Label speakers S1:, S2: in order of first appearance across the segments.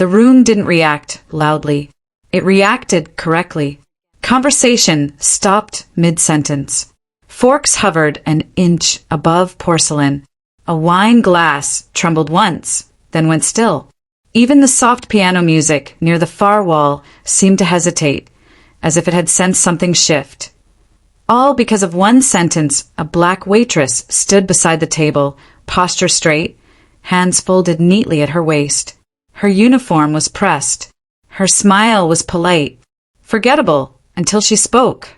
S1: The room didn't react loudly. It reacted correctly. Conversation stopped mid-sentence. Forks hovered an inch above porcelain. A wine glass trembled once, then went still. Even the soft piano music near the far wall seemed to hesitate, as if it had sensed something shift. All because of one sentence. A black waitress stood beside the table, posture straight, hands folded neatly at her waist. Her uniform was pressed. Her smile was polite, forgettable until she spoke.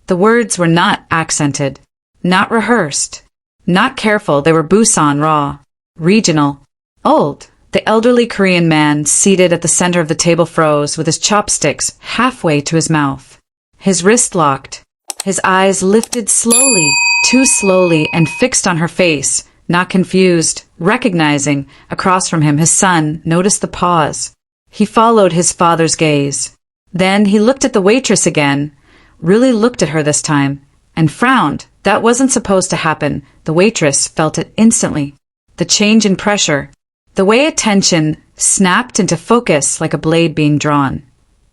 S1: The words were not accented, not rehearsed, not careful. They were Busan raw, regional, old. The elderly Korean man seated at the center of the table froze with his chopsticks halfway to his mouth. His wrist locked. His eyes lifted slowly, too slowly, and fixed on her face, not confused, recognizing. Across from him, his son noticed the pause. He followed his father's gaze. Then he looked at the waitress again, really looked at her this time, and frowned. That wasn't supposed to happen. The waitress felt it instantly. The change in pressure. The way attention snapped into focus like a blade being drawn.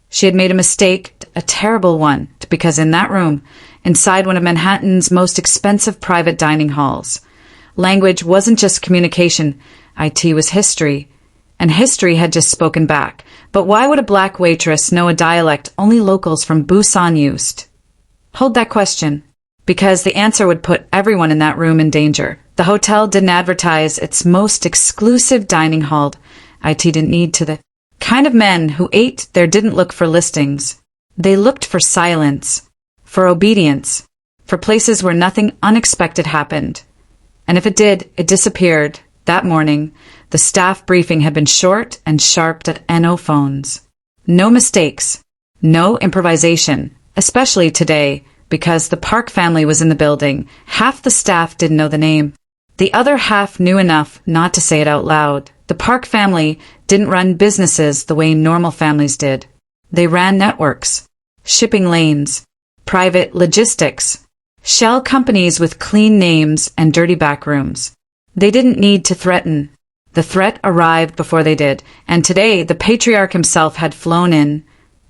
S1: She had made a mistake, a terrible one, because in that room, inside one of Manhattan's most expensive private dining halls, language wasn't just communication, IT was history, and history had just spoken back. But why would a black waitress know a dialect only locals from Busan used? Hold that question, because the answer would put everyone in that room in danger. The hotel didn't advertise its most exclusive dining hall. IT didn't need to. The kind of men who ate there didn't look for listings. They looked for silence, for obedience, for places where nothing unexpected happened. And if it did, it disappeared. That morning, the staff briefing had been short and sharp at NO phones. No mistakes, no improvisation, especially today, because the Park family was in the building. Half the staff didn't know the name. The other half knew enough not to say it out loud. The Park family didn't run businesses the way normal families did. They ran networks, shipping lanes, private logistics, shell companies with clean names and dirty backrooms. They didn't need to threaten. The threat arrived before they did, and today the patriarch himself had flown in.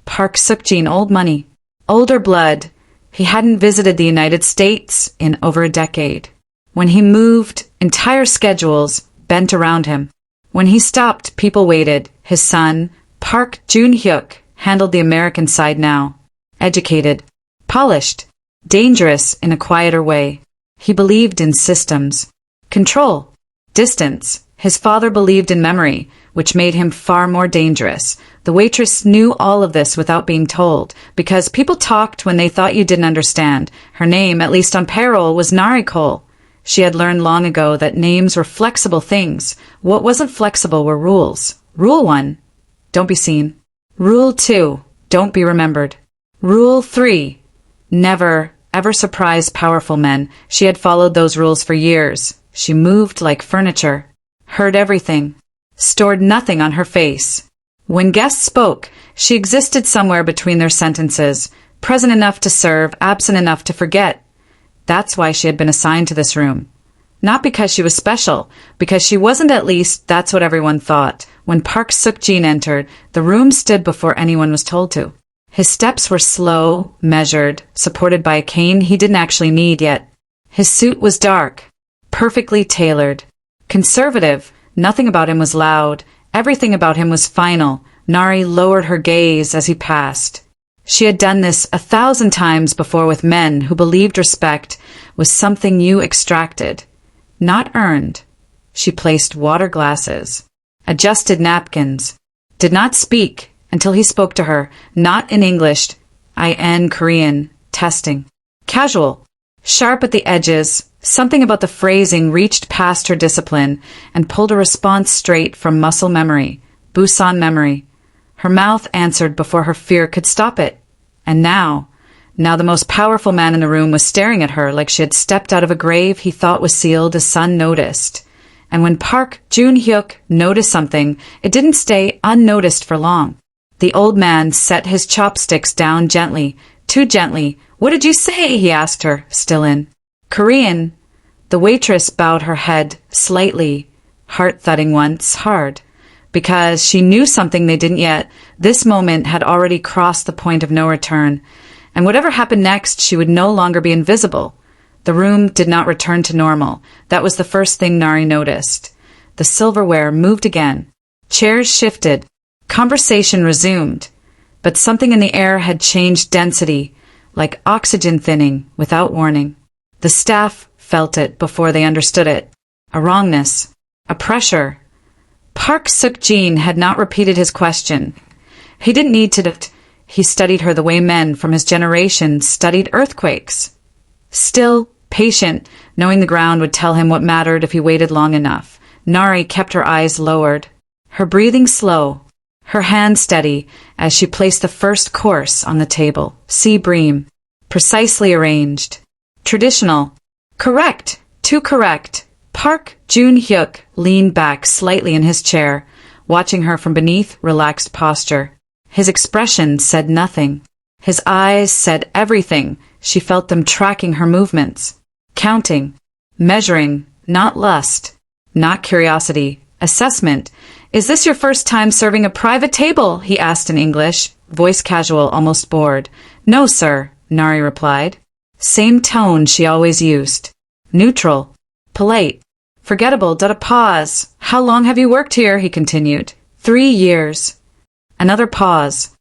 S1: Park Suk-jin, old money, older blood. He hadn't visited the United States in over a decade. When he moved, entire schedules bent around him. When he stopped, people waited. His son, Park Jun-hyuk, handled the American side now. Educated, polished, dangerous in a quieter way. He believed in systems, control, distance. His father believed in memory, which made him far more dangerous. The waitress knew all of this without being told, because people talked when they thought you didn't understand. Her name, at least on payroll, was Narikol. She had learned long ago that names were flexible things. What wasn't flexible were rules. Rule 1, don't be seen. Rule 2, don't be remembered. Rule 3, never, ever surprise powerful men. She had followed those rules for years. She moved like furniture, heard everything, stored nothing on her face. When guests spoke, she existed somewhere between their sentences, present enough to serve, absent enough to forget. That's why she had been assigned to this room. Not because she was special, because she wasn't. At least that's what everyone thought. When Park Suk-jin entered, the room stood before anyone was told to. His steps were slow, measured, supported by a cane he didn't actually need yet. His suit was dark, perfectly tailored, conservative. Nothing about him was loud. Everything about him was final. Nari lowered her gaze as he passed. She had done this 1,000 times before with men who believed respect was something you extracted, not earned. She placed water glasses, adjusted napkins, did not speak until he spoke to her, not in English, in Korean, testing. Casual, sharp at the edges, something about the phrasing reached past her discipline and pulled a response straight from muscle memory, Busan memory. Her mouth answered before her fear could stop it. And now the most powerful man in the room was staring at her like she had stepped out of a grave he thought was sealed. His son noticed. And when Park Jun-hyuk noticed something, it didn't stay unnoticed for long. The old man set his chopsticks down gently, too gently. What did you say? He asked her, still in Korean. The waitress bowed her head slightly, heart thudding once, hard. because she knew something they didn't yet. This moment had already crossed the point of no return, and whatever happened next, she would no longer be invisible. The room did not return to normal. That was the first thing Nari noticed. The silverware moved again. Chairs shifted. Conversation resumed. But something in the air had changed density, like oxygen thinning, without warning. The staff felt it before they understood it. A wrongness. A pressure. Park Suk-jin had not repeated his question. He didn't need to. He studied her the way men from his generation studied earthquakes. Still, patient, knowing the ground would tell him what mattered if he waited long enough, Nari kept her eyes lowered, her breathing slow, her hand steady as she placed the first course on the table. Sea bream. Precisely arranged. Traditional. Correct. Too correct. Park Jun-hyuk leaned back slightly in his chair, watching her from beneath relaxed posture. His expression said nothing. His eyes said everything. She felt them tracking her movements. Counting. Measuring. Not lust. Not curiosity. Assessment. Is this your first time serving a private table? He asked in English, voice casual, almost bored. No, sir, Nari replied. Same tone she always used. Neutral. Polite. Forgettable. A pause. How long have you worked here? He continued. 3 years. Another pause.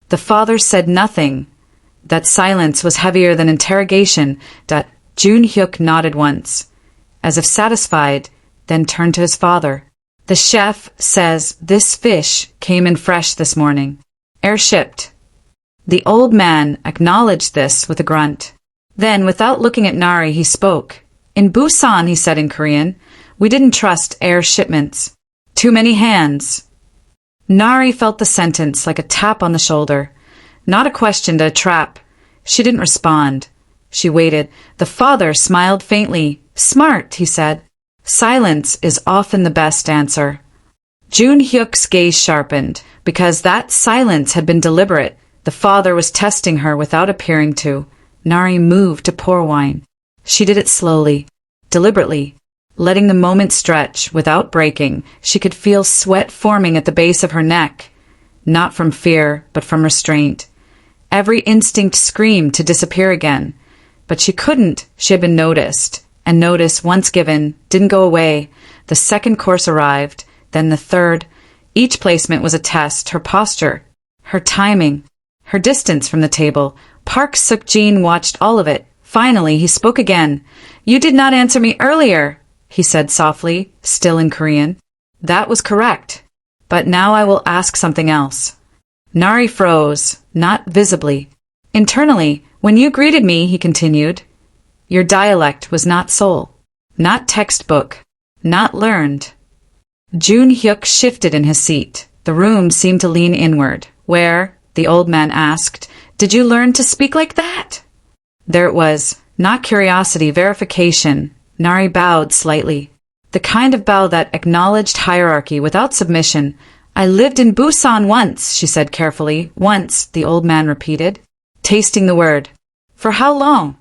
S1: The father said nothing. That silence was heavier than interrogation. Jun-hyuk nodded once, as if satisfied, then turned to his father. The chef says this fish came in fresh this morning. Airshipped. The old man acknowledged this with a grunt. Then, without looking at Nari, he spoke. In Busan, he said in Korean, we didn't trust air shipments. Too many hands. Nari felt the sentence like a tap on the shoulder. Not a question, a trap. She didn't respond. She waited. The father smiled faintly. Smart, he said. Silence is often the best answer. Jun-hyuk's gaze sharpened, because that silence had been deliberate. The father was testing her without appearing to. Nari moved to pour wine. She did it slowly, deliberately, letting the moment stretch without breaking. She could feel sweat forming at the base of her neck, not from fear, but from restraint. Every instinct screamed to disappear again, but she couldn't. She had been noticed, and notice, once given, didn't go away. The second course arrived, then the third. Each placement was a test, her posture, her timing, her distance from the table. Park Suk-jin watched all of it. Finally, he spoke again. You did not answer me earlier, he said softly, still in Korean. That was correct. But now I will ask something else. Nari froze, not visibly. Internally, when you greeted me, he continued, your dialect was not Seoul, not textbook, not learned. Jun-hyuk shifted in his seat. The room seemed to lean inward. Where, the old man asked, did you learn to speak like that? There it was, not curiosity, verification. Nari bowed slightly. The kind of bow that acknowledged hierarchy without submission. I lived in Busan once, she said carefully. Once, the old man repeated, tasting the word. For how long?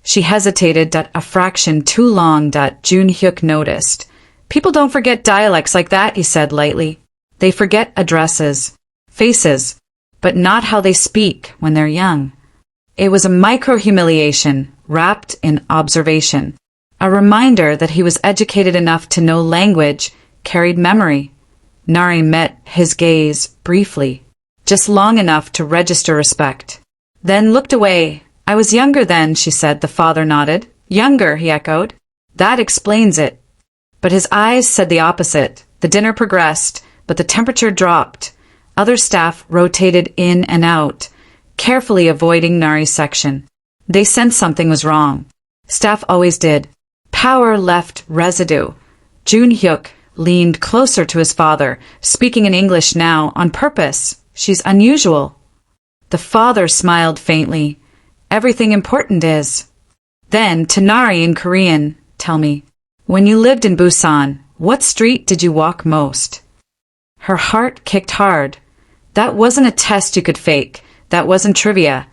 S1: She hesitated, a fraction too long. Jun-hyuk noticed. People don't forget dialects like that, he said lightly. They forget addresses, faces, but not how they speak when they're young. It was a micro-humiliation wrapped in observation. A reminder that he was educated enough to know language, carried memory. Nari met his gaze briefly, just long enough to register respect. Then looked away. I was younger then, she said. The father nodded. Younger, he echoed. That explains it. But his eyes said the opposite. The dinner progressed, but the temperature dropped. Other staff rotated in and out, carefully avoiding Nari's section. They sensed something was wrong. Staff always did. Power left residue. Jun-hyuk leaned closer to his father, speaking in English now, on purpose. She's unusual. The father smiled faintly. Everything important is. Then, to Nari in Korean, tell me, when you lived in Busan, what street did you walk most? Her heart kicked hard. That wasn't a test you could fake. That wasn't trivia.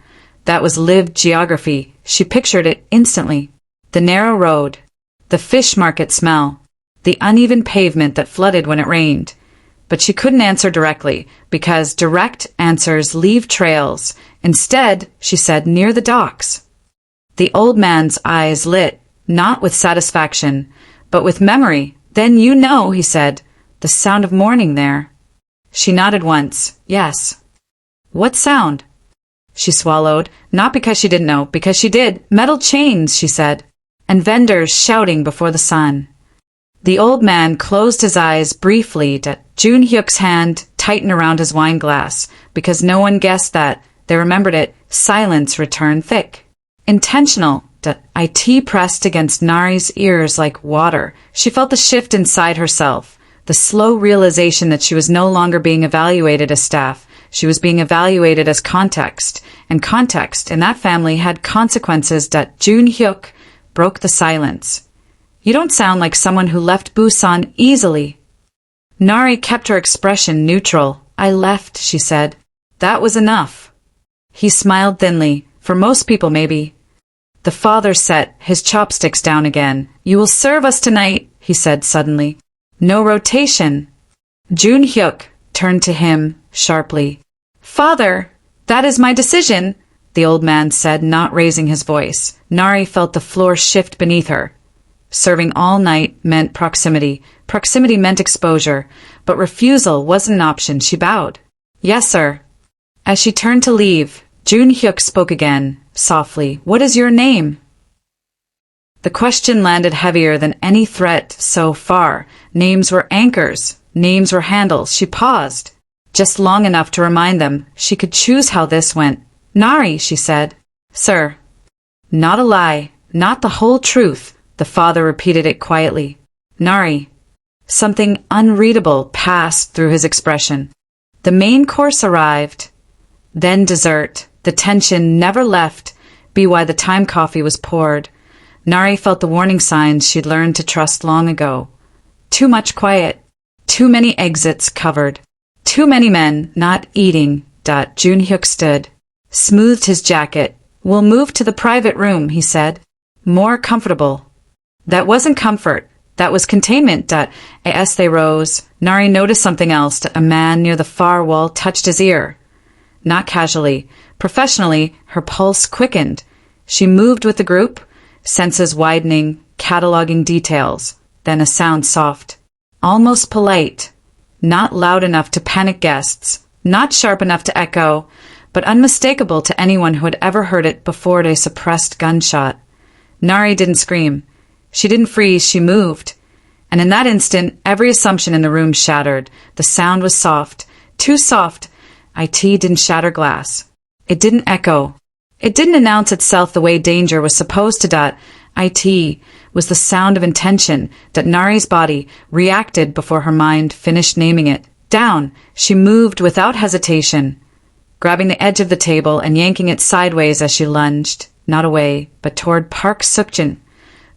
S1: That was lived geography. She pictured it instantly. The narrow road. The fish market smell. the uneven pavement that flooded when it rained. But she couldn't answer directly, because direct answers leave trails. Instead, she said, near the docks. The old man's eyes lit, not with satisfaction, but with memory. Then you know, he said, the sound of mourning there. She nodded once. Yes. What sound? She swallowed, not because she didn't know, because she did. Metal chains, she said, and vendors shouting before the sun. The old man closed his eyes briefly. Jun Hyuk's hand tightened around his wine glass, because no one guessed that. They remembered it. Silence returned thick. Intentional. It pressed against Nari's ears like water. She felt the shift inside herself, the slow realization that she was no longer being evaluated as staff. She was being evaluated as context, and context in that family had consequences. Jun Hyuk broke the silence. You don't sound like someone who left Busan easily. Nari kept her expression neutral. I left, she said. That was enough. He smiled thinly. For most people, maybe. The father set his chopsticks down again. You will serve us tonight, he said suddenly. No rotation. Jun Hyuk turned to him sharply. Father, that is my decision, the old man said, not raising his voice. Nari felt the floor shift beneath her. Serving all night meant proximity. Proximity meant exposure. But refusal wasn't an option. She bowed. Yes, sir. As she turned to leave, Jun Hyuk spoke again, softly. What is your name? The question landed heavier than any threat so far. Names were anchors. Names were handles. She paused, just long enough to remind them she could choose how this went. Nari, she said. Sir. Not a lie. Not the whole truth. The father repeated it quietly. Nari. Something unreadable passed through his expression. The main course arrived. Then dessert. The tension never left. Be why the time coffee was poured. Nari felt the warning signs she'd learned to trust long ago. Too much quiet. Too many exits covered. Too many men not eating. Jun Hyuk stood. Smoothed his jacket. We'll move to the private room, he said. More comfortable. That wasn't comfort. That was containment. As they rose, Nari noticed something else. A man near the far wall touched his ear. Not casually. Professionally, her pulse quickened. She moved with the group, senses widening, cataloging details. Then a sound soft. Almost polite. Not loud enough to panic guests. Not sharp enough to echo, but unmistakable to anyone who had ever heard it before. A suppressed gunshot. Nari didn't scream. She didn't freeze, she moved. And in that instant, every assumption in the room shattered. The sound was soft. Too soft. It didn't shatter glass. It didn't echo. It didn't announce itself the way danger was supposed to. It was the sound of intention that Nari's body reacted before her mind finished naming it. Down, she moved without hesitation, grabbing the edge of the table and yanking it sideways as she lunged, not away, but toward Park Suk-jin.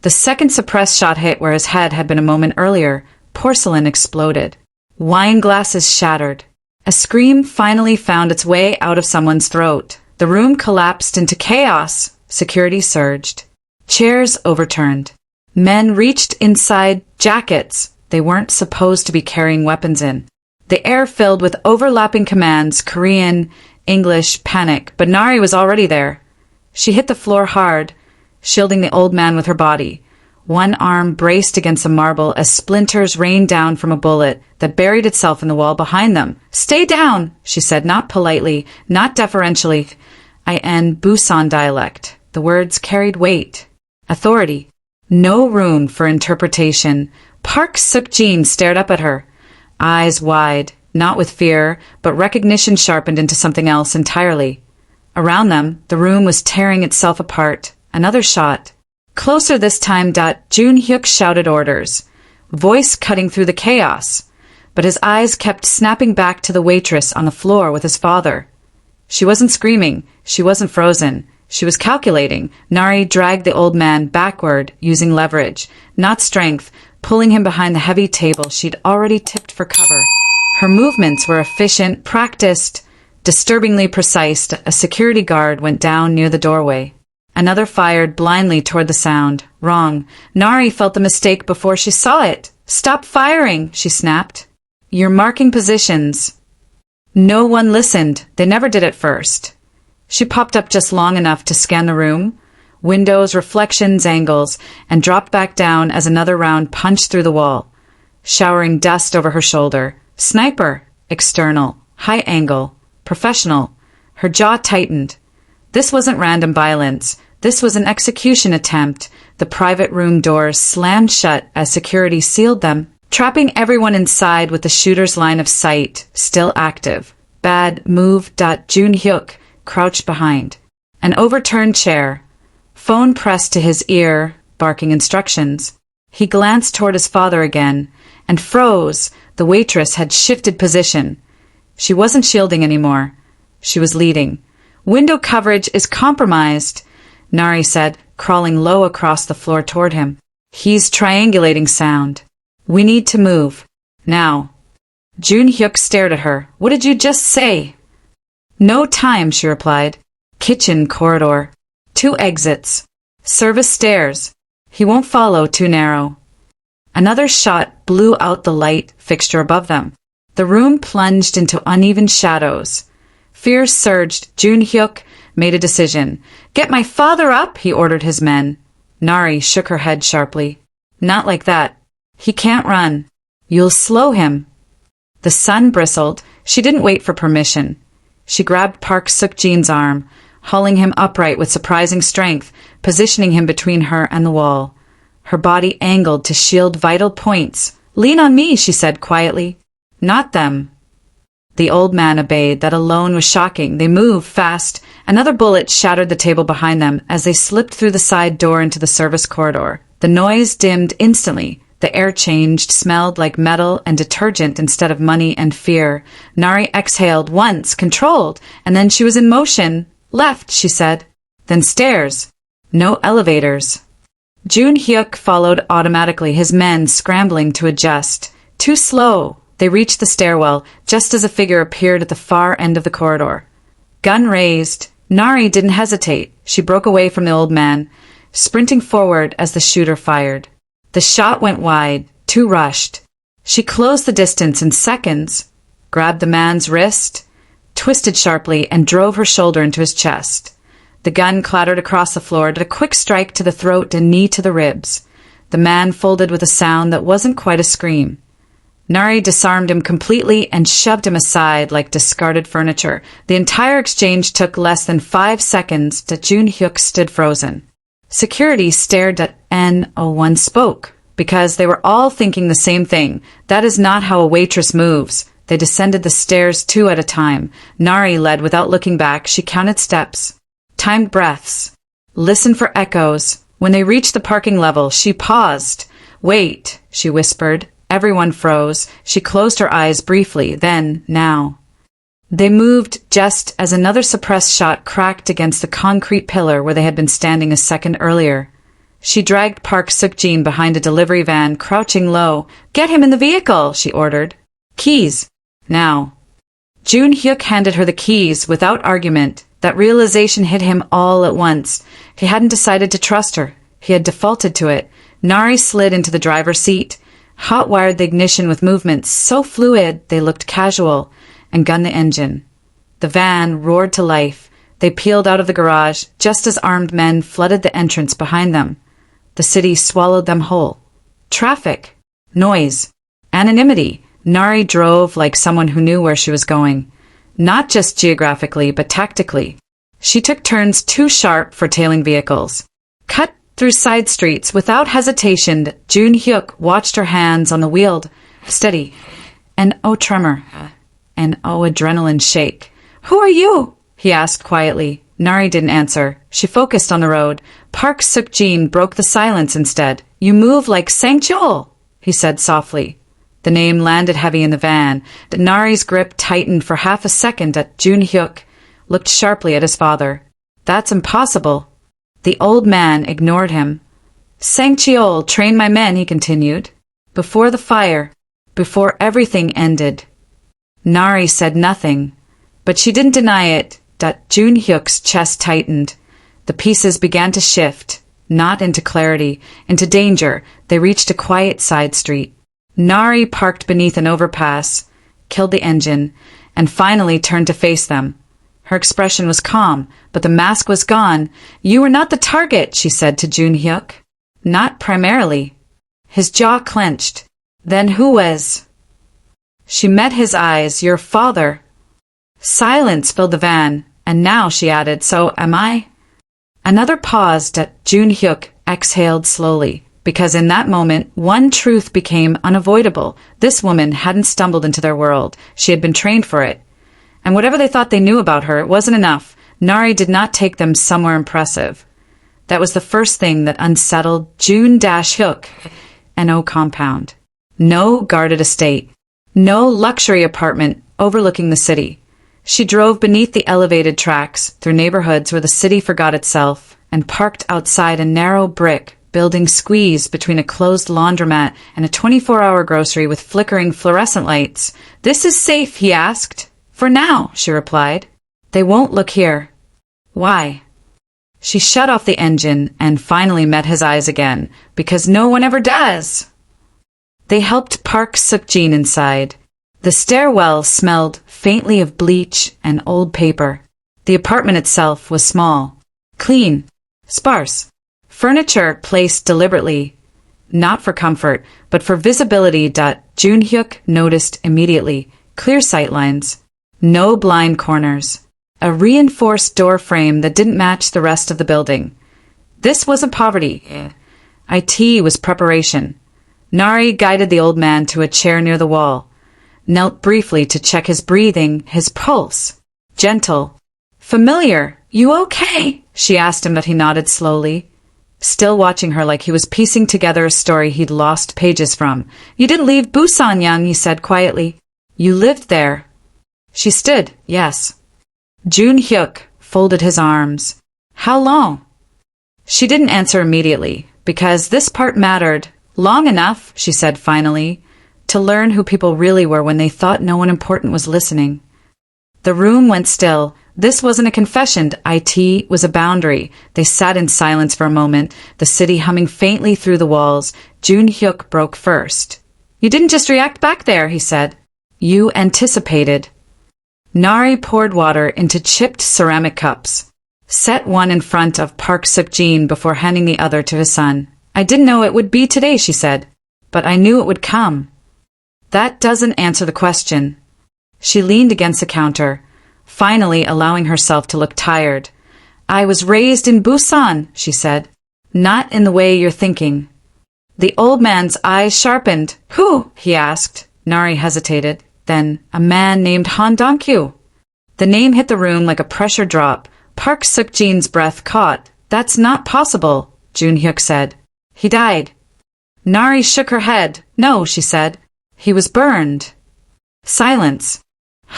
S1: The second suppressed shot hit where his head had been a moment earlier. Porcelain exploded. Wine glasses shattered. A scream finally found its way out of someone's throat. The room collapsed into chaos. Security surged. Chairs overturned. Men reached inside jackets they weren't supposed to be carrying weapons in. The air filled with overlapping commands, Korean, English, panic, but Nari was already there. She hit the floor hard, shielding the old man with her body. One arm braced against a marble as splinters rained down from a bullet that buried itself in the wall behind them. Stay down, she said, not politely, not deferentially. In Busan Dialect. The words carried weight. Authority. No room for interpretation. Park Suk-jin stared up at her, eyes wide, not with fear, but recognition sharpened into something else entirely. Around them, the room was tearing itself apart. Another shot. Closer this time. Jun Hyuk shouted orders, voice cutting through the chaos, but his eyes kept snapping back to the waitress on the floor with his father. She wasn't screaming. She wasn't frozen. She was calculating. Nari dragged the old man backward, using leverage, not strength, pulling him behind the heavy table she'd already tipped for cover. Her movements were efficient, practiced, disturbingly precise. A security guard went down near the doorway. Another fired blindly toward the sound. Wrong. Nari felt the mistake before she saw it. Stop firing, she snapped. You're marking positions. No one listened. They never did at first. She popped up just long enough to scan the room, windows, reflections, angles, and dropped back down as another round punched through the wall, showering dust over her shoulder. Sniper, external, high angle, professional. Her jaw tightened. This wasn't random violence. This was an execution attempt. The private room doors slammed shut as security sealed them, trapping everyone inside with the shooter's line of sight still active. Bad move. Jun Hyuk crouched behind an overturned chair, phone pressed to his ear, barking instructions. He glanced toward his father again and froze. The waitress had shifted position. She wasn't shielding anymore. She was leading. Window coverage is compromised, Nari said, crawling low across the floor toward him. He's triangulating sound. We need to move. Now. Jun Hyuk stared at her. What did you just say? No time, she replied. Kitchen corridor. 2 exits. Service stairs. He won't follow, too narrow. Another shot blew out the light fixture above them. The room plunged into uneven shadows. Fear surged. Jun Hyuk made a decision. Get my father up, he ordered his men. Nari shook her head sharply. Not like that. He can't run. You'll slow him. The sun bristled. She didn't wait for permission. She grabbed Park Suk-jin's arm, hauling him upright with surprising strength, positioning him between her and the wall. Her body angled to shield vital points. Lean on me, she said quietly. Not them. The old man obeyed. That alone was shocking. They moved fast. Another bullet shattered the table behind them as they slipped through the side door into the service corridor. The noise dimmed instantly. The air changed, smelled like metal and detergent instead of money and fear. Nari exhaled once, controlled, and then she was in motion. Left, she said. Then stairs. No elevators. Jun Hyuk followed automatically, his men scrambling to adjust. Too slow. They reached the stairwell, just as a figure appeared at the far end of the corridor. Gun raised. Nari didn't hesitate. She broke away from the old man, sprinting forward as the shooter fired. The shot went wide, too rushed. She closed the distance in seconds, grabbed the man's wrist, twisted sharply, and drove her shoulder into his chest. The gun clattered across the floor, did a quick strike to the throat and knee to the ribs. The man folded with a sound that wasn't quite a scream. Nari disarmed him completely and shoved him aside like discarded furniture. The entire exchange took less than 5 seconds. Jun Hyuk stood frozen. Security stared at N01 spoke, because they were all thinking the same thing. That is not how a waitress moves. They descended the stairs 2 at a time. Nari led without looking back. She counted steps, timed breaths, listened for echoes. When they reached the parking level, she paused. Wait, she whispered. Everyone froze. She closed her eyes briefly. Then, now. They moved just as another suppressed shot cracked against the concrete pillar where they had been standing a second earlier. She dragged Park Suk-jin behind a delivery van, crouching low. Get him in the vehicle, she ordered. Keys. Now. Jun Hyuk handed her the keys without argument. That realization hit him all at once. He hadn't decided to trust her. He had defaulted to it. Nari slid into the driver's seat, hot-wired the ignition with movements so fluid they looked casual, and gunned the engine. The van roared to life. They peeled out of the garage just as armed men flooded the entrance behind them. The city swallowed them whole. Traffic. Noise. Anonymity. Nari drove like someone who knew where she was going. Not just geographically, but tactically. She took turns too sharp for tailing vehicles. Cut through side streets without hesitation. Jun Hyuk watched her hands on the wheel. Steady. An tremor. An adrenaline shake. Who are you? He asked quietly. Nari didn't answer. She focused on the road. Park Suk-jin broke the silence instead. You move like Sang Cheol, he said softly. The name landed heavy in the van. Nari's grip tightened for half a second. Jun Hyuk looked sharply at his father. That's impossible. The old man ignored him. Sang Cheol trained my men, he continued. Before the fire. Before everything ended. Nari said nothing, but she didn't deny it. Jun Hyuk's chest tightened. The pieces began to shift, not into clarity, into danger. They reached a quiet side street. Nari parked beneath an overpass, killed the engine, and finally turned to face them. Her expression was calm, but the mask was gone. "You were not the target," she said to Jun-hyuk. "Not primarily." His jaw clenched. "Then who was?" She met his eyes. "Your father." Silence filled the van, and now she added, "So am I?" Another pause. Jun-hyuk exhaled slowly, because in that moment, one truth became unavoidable. This woman hadn't stumbled into their world. She had been trained for it. And whatever they thought they knew about her, it wasn't enough. Nari did not take them somewhere impressive. That was the first thing that unsettled Jun-hyuk. No compound. No guarded estate. No luxury apartment overlooking the city. She drove beneath the elevated tracks, through neighborhoods where the city forgot itself, and parked outside a narrow brick building squeezed between a closed laundromat and a 24-hour grocery with flickering fluorescent lights. "This is safe?" he asked. "For now," she replied. "They won't look here." "Why?" She shut off the engine and finally met his eyes again, because no one ever does. They helped Park Suk-jin inside. The stairwell smelled faintly of bleach and old paper. The apartment itself was small, clean, sparse. Furniture placed deliberately, not for comfort, but for visibility. Jun-hyuk noticed immediately. Clear sightlines. No blind corners. A reinforced door frame that didn't match the rest of the building. This wasn't poverty. It was preparation. Nari guided the old man to a chair near the wall, knelt briefly to check his breathing, his pulse. Gentle. "Familiar. You okay?" she asked him, but he nodded slowly, still watching her like he was piecing together a story he'd lost pages from. "You didn't leave Busan, young," he said quietly. "You lived there." She stood. "Yes." Jun-hyuk folded his arms. "How long?" She didn't answer immediately, because this part mattered. "Long enough," she said finally, to learn who people really were when they thought no one important was listening. The room went still. This wasn't a confession. It was a boundary. They sat in silence for a moment, the city humming faintly through the walls. Jun-hyuk broke first. "You didn't just react back there," he said. "You anticipated." Nari poured water into chipped ceramic cups, set one in front of Park Suk-jin before handing the other to his son. "I didn't know it would be today," she said, "but I knew it would come." "That doesn't answer the question." She leaned against the counter, finally allowing herself to look tired. "I was raised in Busan," she said. "Not in the way you're thinking." The old man's eyes sharpened. "Who?" he asked. Nari hesitated. Then, "A man named Han Dong-kyu." The name hit the room like a pressure drop. Park Suk-jin's breath caught. "That's not possible," Jun-hyuk said. "He died." Nari shook her head. "No," she said. "He was burned." Silence.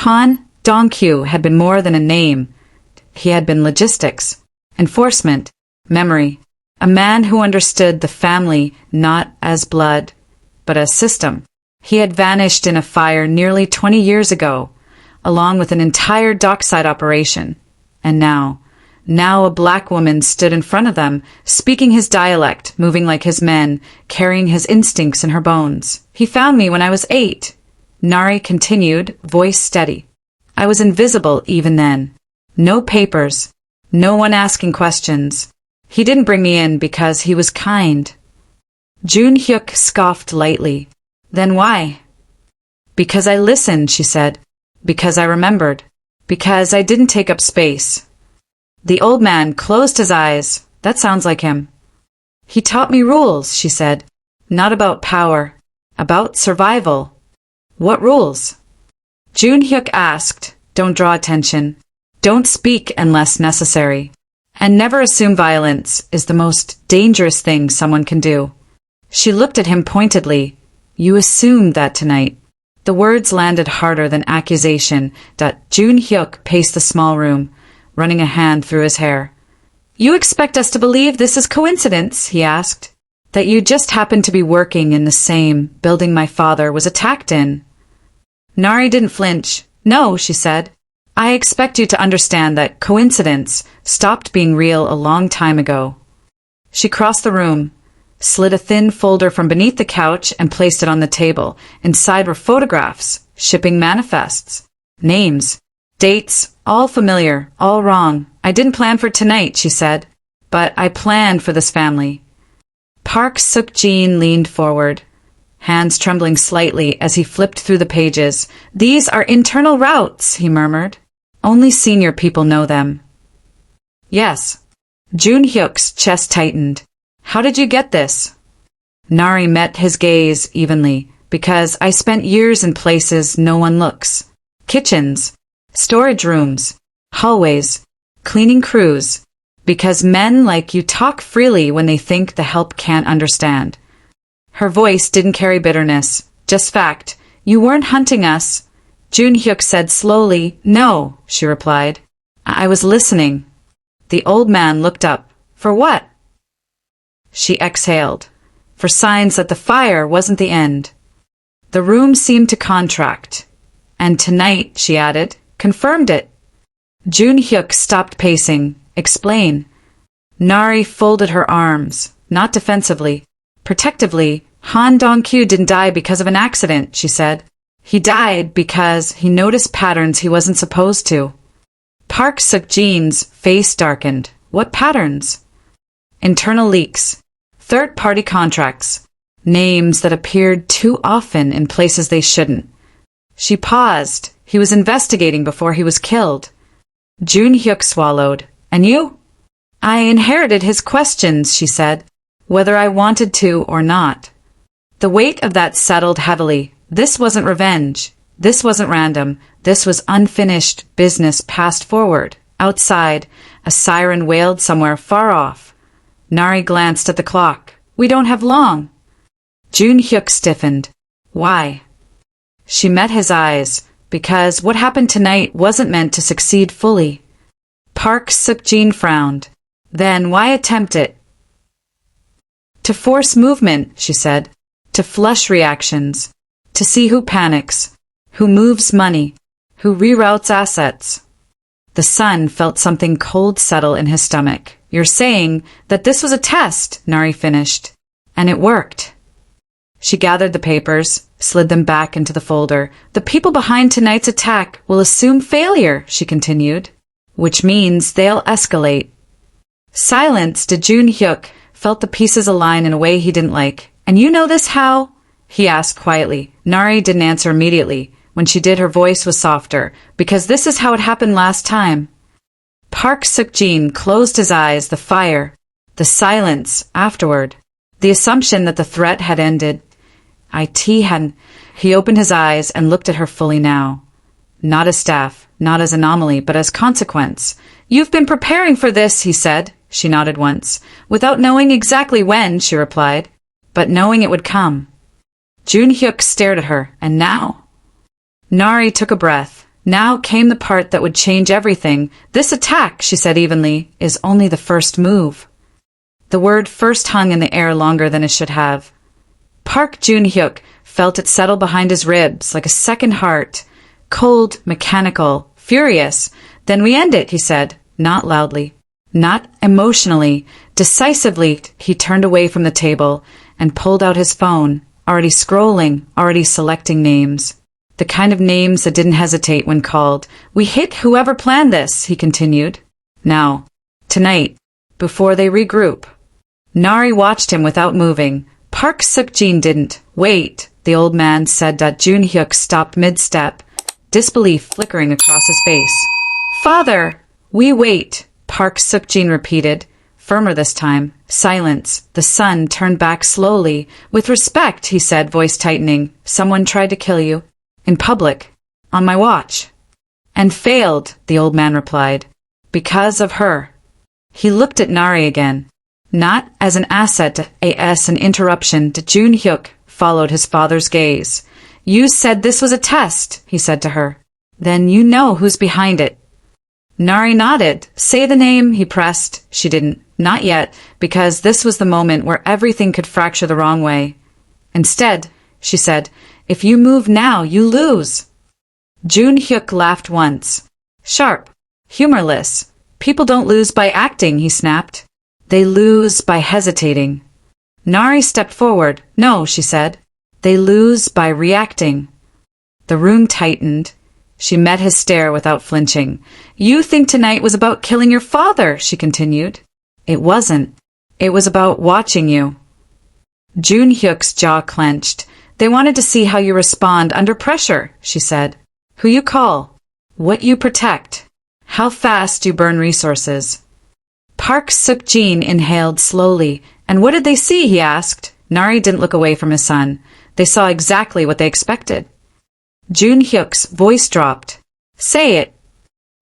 S1: Han Dong-kyu had been more than a name. He had been logistics, enforcement, memory. A man who understood the family not as blood, but as system. He had vanished in a fire nearly 20 years ago, along with an entire dockside operation. And now a black woman stood in front of them, speaking his dialect, moving like his men, carrying his instincts in her bones. "He found me when I was 8. Nari continued, voice steady. "I was invisible even then. No papers. No one asking questions. He didn't bring me in because he was kind." Jun-hyuk scoffed lightly. "Then why?" "Because I listened," she said. "Because I remembered. Because I didn't take up space." The old man closed his eyes. "That sounds like him." "He taught me rules," she said. "Not about power. About survival." "What rules?" Jun-hyuk asked. "Don't draw attention. Don't speak unless necessary. And never assume violence is the most dangerous thing someone can do." She looked at him pointedly. "You assumed that tonight." The words landed harder than accusation. Jun-hyuk paced the small room, running a hand through his hair. "You expect us to believe this is coincidence?" he asked. "That you just happened to be working in the same building my father was attacked in?" Nari didn't flinch. "No," she said. "I expect you to understand that coincidence stopped being real a long time ago." She crossed the room, slid a thin folder from beneath the couch and placed it on the table. Inside were photographs, shipping manifests, names, dates, all familiar, all wrong. I didn't plan for tonight, she said, but I planned for this family. Park Suk-jin leaned forward, hands trembling slightly as he flipped through the pages. These are internal routes, he murmured. Only senior people know them. Yes. Jun-hyuk's chest tightened. How did you get this? Nari met his gaze evenly. Because I spent years in places no one looks. Kitchens, storage rooms, hallways, cleaning crews. Because men like you talk freely when they think the help can't understand. Her voice didn't carry bitterness, just fact. You weren't hunting us. Jun-hyuk said slowly. No, she replied. I was listening. The old man looked up. For what? She exhaled. For signs that the fire wasn't the end. The room seemed to contract. And tonight, she added, confirmed it. Jun-hyuk stopped pacing. Explain. Nari folded her arms, not defensively. Protectively. Han Dong-kyu didn't die because of an accident, she said. He died because he noticed patterns he wasn't supposed to. Park Suk-jin's face darkened. What patterns? Internal leaks. Third-party contracts. Names that appeared too often in places they shouldn't. She paused. He was investigating before he was killed. Jun-hyuk swallowed. And you? I inherited his questions, she said, whether I wanted to or not. The weight of that settled heavily. This wasn't revenge. This wasn't random. This was unfinished business passed forward. Outside, a siren wailed somewhere far off. Nari glanced at the clock. We don't have long. Jun-hyuk stiffened. Why? She met his eyes, because what happened tonight wasn't meant to succeed fully. Park Suk-jin frowned. Then why attempt it? To force movement, she said. To flush reactions. To see who panics. Who moves money. Who reroutes assets. The son felt something cold settle in his stomach. You're saying that this was a test, Nari finished. And it worked. She gathered the papers, slid them back into the folder. The people behind tonight's attack will assume failure, she continued. Which means they'll escalate. Silenced, Jun-hyuk felt the pieces align in a way he didn't like. And you know this how? He asked quietly. Nari didn't answer immediately. When she did, her voice was softer. Because this is how it happened last time. Park Suk-jin closed his eyes. The fire. The silence afterward. The assumption that the threat had ended. It hadn't. He opened his eyes and looked at her fully now. Not as staff, not as anomaly, but as consequence. You've been preparing for this, he said. She nodded once. Without knowing exactly when, she replied. But knowing it would come. Jun-hyuk stared at her. And now? Nari took a breath. Now came the part that would change everything. This attack, she said evenly, is only the first move. The word first hung in the air longer than it should have. Park Jun-hyuk felt it settle behind his ribs like a second heart. Cold, mechanical, furious. Then we end it, he said, not loudly, not emotionally. Decisively, he turned away from the table and pulled out his phone, already scrolling, already selecting names. The kind of names that didn't hesitate when called. We hit whoever planned this, he continued. Now, tonight, before they regroup. Nari watched him without moving. Park Suk-jin didn't. Wait, the old man said. Jun-hyuk stopped mid-step, disbelief flickering across his face. Father, we wait, Park Suk-jin repeated, firmer this time. Silence. The son turned back slowly. With respect, he said, voice tightening. Someone tried to kill you. In public. On my watch. And failed, the old man replied. Because of her. He looked at Nari again. Not as an asset, as an interruption. Jun-hyuk followed his father's gaze. You said this was a test, he said to her. Then you know who's behind it. Nari nodded. Say the name, he pressed. She didn't. Not yet, because this was the moment where everything could fracture the wrong way. Instead, she said, if you move now, you lose. Jun-hyuk laughed once. Sharp. Humorless. People don't lose by acting, he snapped. They lose by hesitating. Nari stepped forward. No, she said. They lose by reacting. The room tightened. She met his stare without flinching. You think tonight was about killing your father, she continued. It wasn't. It was about watching you. Jun Hyuk's jaw clenched. They wanted to see how you respond under pressure, she said. Who you call. What you protect. How fast you burn resources. Park Suk-jin inhaled slowly. And what did they see, he asked. Nari didn't look away from his son. They saw exactly what they expected. Jun Hyuk's voice dropped. Say it.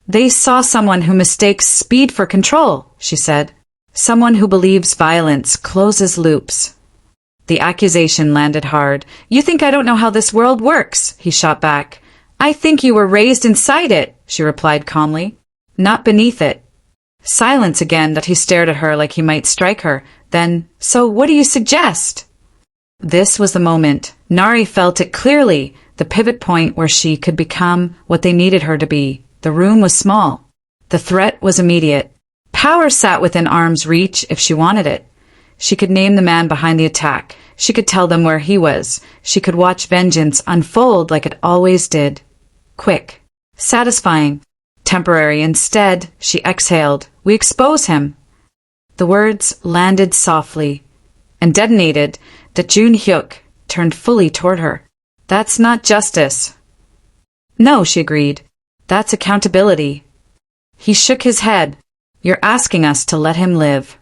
S1: They saw someone who mistakes speed for control, she said. Someone who believes violence closes loops. The accusation landed hard. You think I don't know how this world works, he shot back. I think you were raised inside it, she replied calmly. Not beneath it. Silence again that he stared at her like he might strike her. Then, so what do you suggest? This was the moment. Nari felt it clearly, the pivot point where she could become what they needed her to be. The room was small. The threat was immediate. Power sat within arm's reach if she wanted it. She could name the man behind the attack. She could tell them where he was. She could watch vengeance unfold like it always did. Quick. Satisfying. Temporary. Instead, she exhaled. We expose him. The words landed softly and detonated that Jun Hyuk turned fully toward her. That's not justice. No, she agreed. That's accountability. He shook his head. You're asking us to let him live.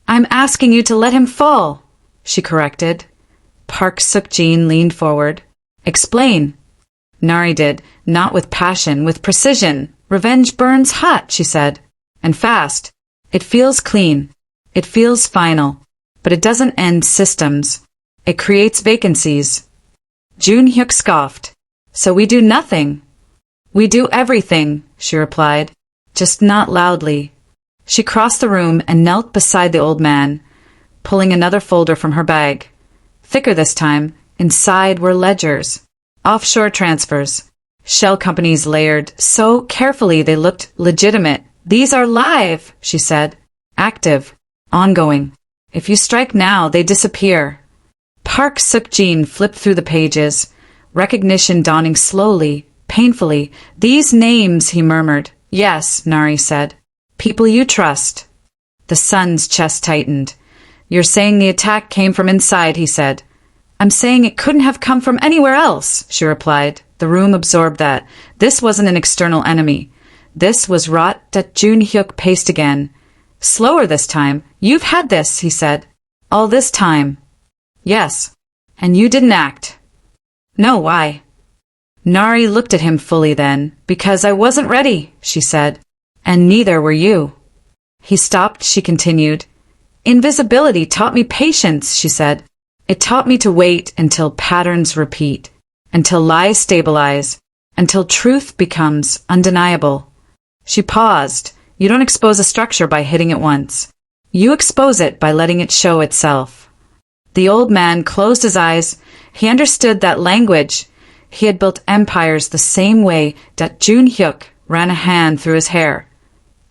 S1: I'm asking you to let him fall, she corrected. Park Suk-jin leaned forward. Explain. Nari did, not with passion, with precision. Revenge burns hot, she said. And fast. It feels clean. It feels final. But it doesn't end systems. It creates vacancies. Jun Hyuk scoffed. So we do nothing. We do everything, she replied. Just not loudly. She crossed the room and knelt beside the old man, pulling another folder from her bag. Thicker this time, inside were ledgers. Offshore transfers. Shell companies layered so carefully they looked legitimate. These are live, she said. Active. Ongoing. If you strike now, they disappear. Park Suk-jin flipped through the pages, recognition dawning slowly, painfully. These names, he murmured. Yes, Nari said. People you trust. The son's chest tightened. You're saying the attack came from inside, he said. I'm saying it couldn't have come from anywhere else, she replied. The room absorbed that. This wasn't an external enemy. This was rot that Jun Hyuk paced again. Slower this time. You've had this, he said. All this time. Yes. And you didn't act. No, why? Nari looked at him fully then. Because I wasn't ready, she said. And neither were you. He stopped, she continued. Invisibility taught me patience, she said. It taught me to wait until patterns repeat, until lies stabilize, until truth becomes undeniable. She paused. You don't expose a structure by hitting it once. You expose it by letting it show itself. The old man closed his eyes. He understood that language. He had built empires the same way that Jun Hyuk ran a hand through his hair.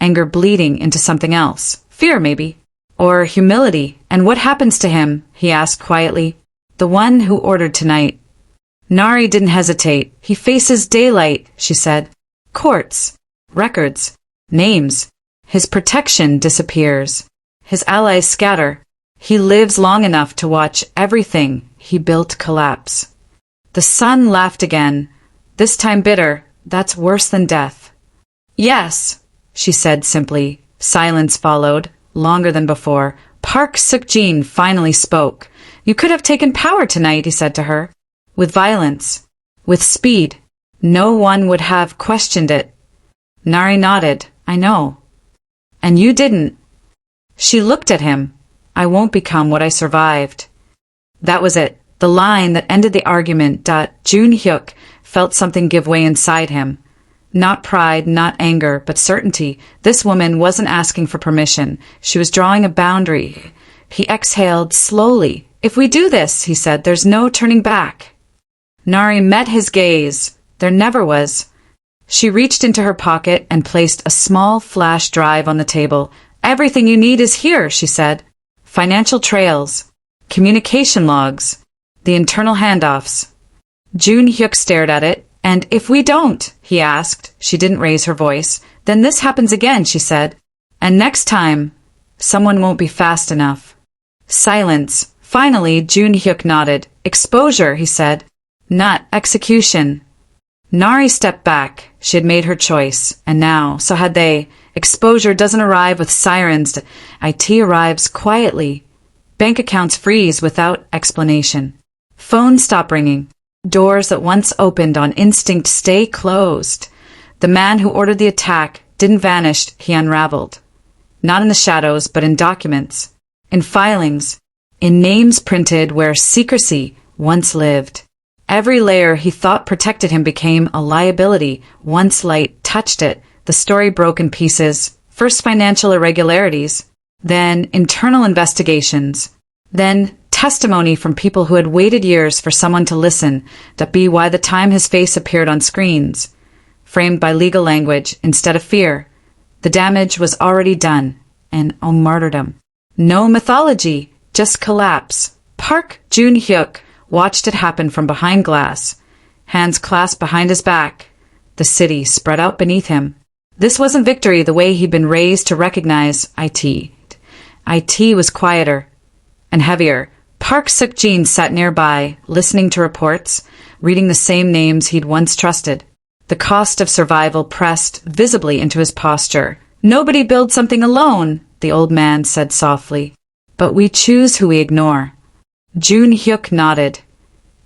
S1: Anger bleeding into something else. Fear, maybe. Or humility. And what happens to him? He asked quietly. The one who ordered tonight. Nari didn't hesitate. He faces daylight, she said. Courts. Records. Names. His protection disappears. His allies scatter. He lives long enough to watch everything he built collapse. The sun laughed again. This time bitter. That's worse than death. Yes, she said simply. Silence followed. Longer than before. Park Suk-jin finally spoke. You could have taken power tonight, he said to her. With violence. With speed. No one would have questioned it. Nari nodded. I know. And you didn't. She looked at him. I won't become what I survived. That was it. The line that ended the argument. Jun Hyuk felt something give way inside him. Not pride, not anger, but certainty. This woman wasn't asking for permission. She was drawing a boundary. He exhaled slowly. If we do this, he said, there's no turning back. Nari met his gaze. There never was. She reached into her pocket and placed a small flash drive on the table. Everything you need is here, she said. Financial trails. communication logs, the internal handoffs. Jun Hyuk stared at it. And if we don't, he asked. She didn't raise her voice. Then this happens again, she said. And next time, someone won't be fast enough. Silence. Finally, Jun Hyuk nodded. Exposure, he said. Not execution. Nari stepped back. She had made her choice. And now, so had they. Exposure doesn't arrive with sirens. IT arrives quietly. Bank accounts freeze without explanation. Phones stop ringing. Doors that once opened on instinct stay closed. The man who ordered the attack didn't vanish, he unraveled. Not in the shadows, but in documents. In filings. In names printed where secrecy once lived. Every layer he thought protected him became a liability. Once light touched it, the story broke in pieces. First financial irregularities, then internal investigations, then testimony from people who had waited years for someone to listen. That be why the time his face appeared on screens, framed by legal language instead of fear. The damage was already done, and oh martyrdom. No mythology, just collapse. Park Jun Hyuk watched it happen from behind glass, hands clasped behind his back. The city spread out beneath him. This wasn't victory the way he'd been raised to recognize IT. IT was quieter and heavier. Park Suk-jin sat nearby, listening to reports, reading the same names he'd once trusted. The cost of survival pressed visibly into his posture. Nobody builds something alone, the old man said softly. But we choose who we ignore. Jun Hyuk nodded.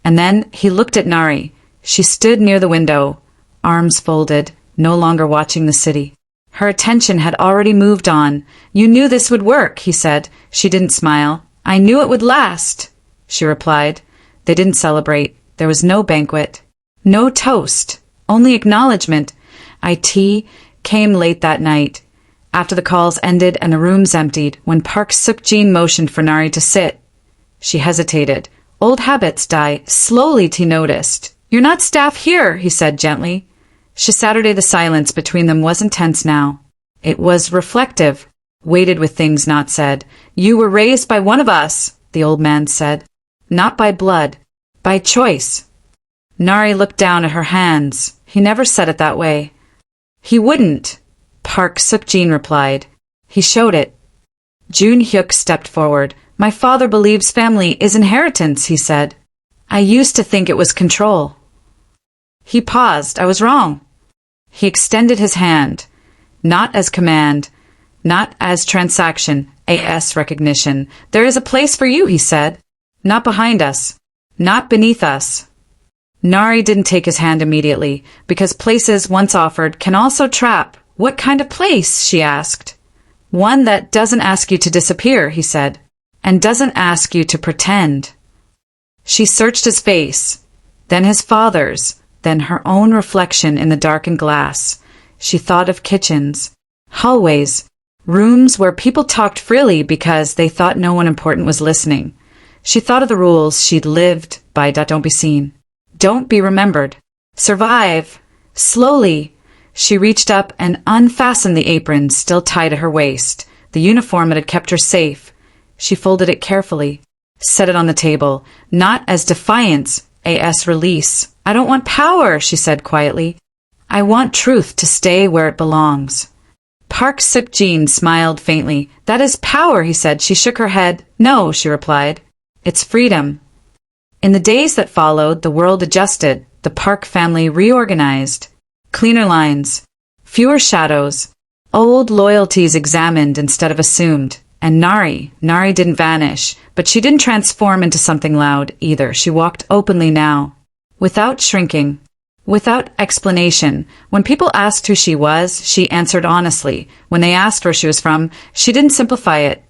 S1: And then he looked at Nari. She stood near the window, arms folded, no longer watching the city. Her attention had already moved on. You knew this would work, he said. She didn't smile. I knew it would last, she replied. They didn't celebrate. There was no banquet. No toast. Only acknowledgement. IT came late that night, after the calls ended and the rooms emptied, when Park Suk-jin motioned for Nari to sit. She hesitated. Old habits die slowly, he noticed. You're not staff here, he said gently. Saturday the silence between them wasn't tense now. It was reflective, weighted with things not said. You were raised by one of us, the old man said. Not by blood, by choice. Nari looked down at her hands. He never said it that way. He wouldn't, Park Suk-jin replied. He showed it. Jun Hyuk stepped forward. My father believes family is inheritance, he said. I used to think it was control. He paused. I was wrong. He extended his hand, not as command, not as transaction, as recognition. There is a place for you, he said. Not behind us, not beneath us. Nari didn't take his hand immediately, because places once offered can also trap. What kind of place? She asked. One that doesn't ask you to disappear, he said, and doesn't ask you to pretend. She searched his face, then his father's, then her own reflection in the darkened glass. She thought of kitchens, hallways, rooms where people talked freely because they thought no one important was listening. She thought of the rules she'd lived by. Don't be seen. Don't be remembered. Survive. Slowly, she reached up and unfastened the apron still tied at her waist, the uniform that had kept her safe. She folded it carefully, set it on the table, not as defiance, as release. I don't want power, she said quietly. I want truth to stay where it belongs. Park Suk-jin smiled faintly. That is power, he said. She shook her head. No, she replied. It's freedom. In the days that followed, the world adjusted. The Park family reorganized. Cleaner lines. Fewer shadows. Old loyalties examined instead of assumed. And Nari didn't vanish, but she didn't transform into something loud either. She walked openly now. Without shrinking, without explanation. When people asked who she was, she answered honestly. When they asked where she was from, she didn't simplify it.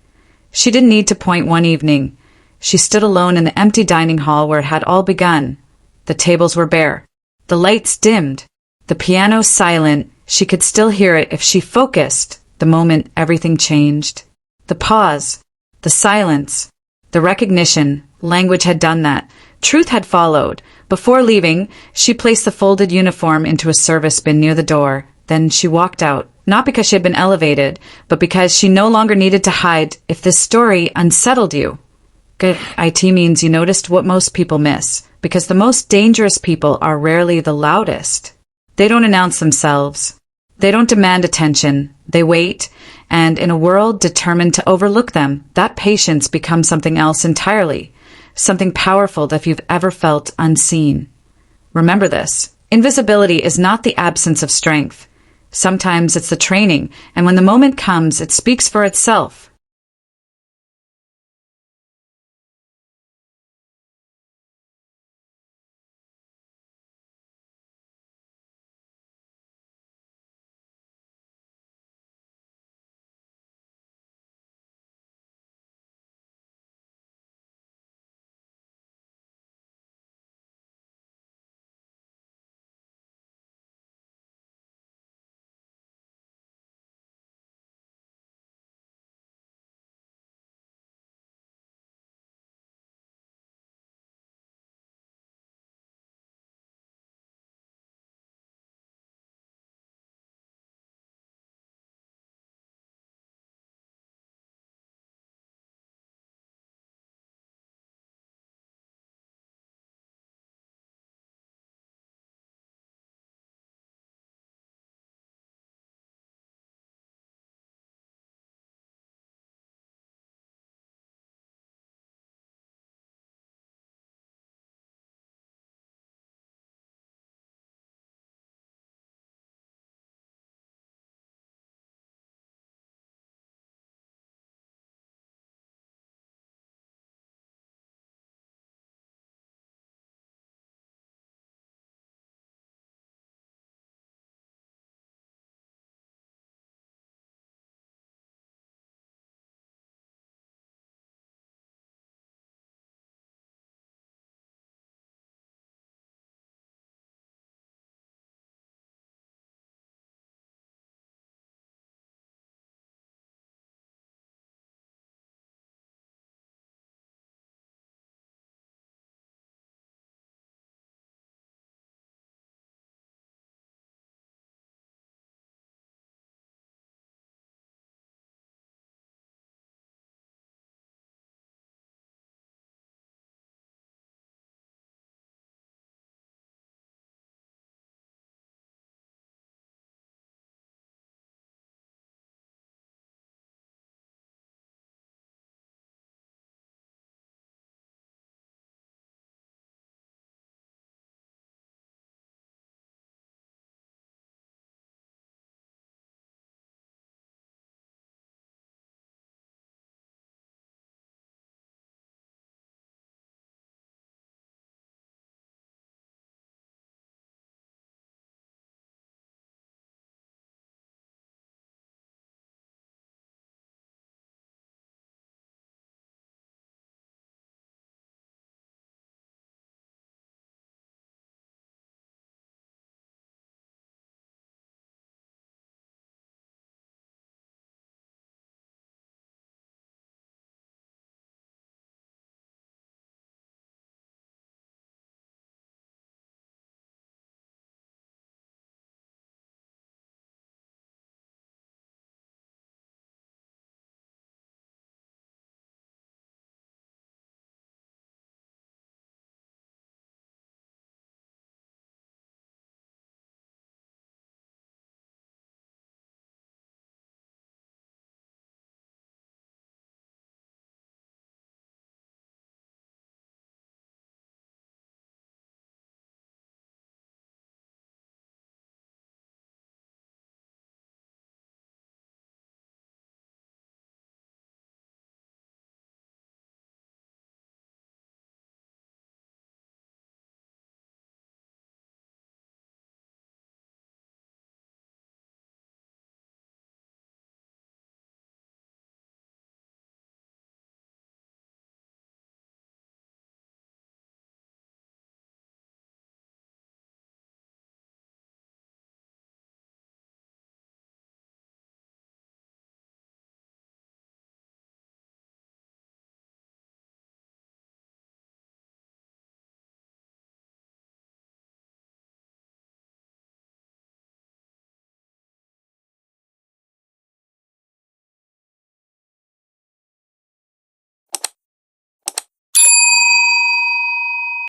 S1: She didn't need to point one evening. She stood alone in the empty dining hall where it had all begun. The tables were bare. The lights dimmed. The piano silent. She could still hear it if she focused. The moment everything changed. The pause. The silence. The recognition. Language had done that. Truth had followed. Before leaving, she placed the folded uniform into a service bin near the door. Then she walked out, not because she had been elevated, but because she no longer needed to hide. If this story unsettled you, Good. IT means you noticed what most people miss, because the most dangerous people are rarely the loudest. They don't announce themselves. They don't demand attention. They wait, and in a world determined to overlook them, that patience becomes something else entirely, something powerful that if you've ever felt unseen. Remember this. Invisibility is not the absence of strength. Sometimes it's the training, and when the moment comes, it speaks for itself.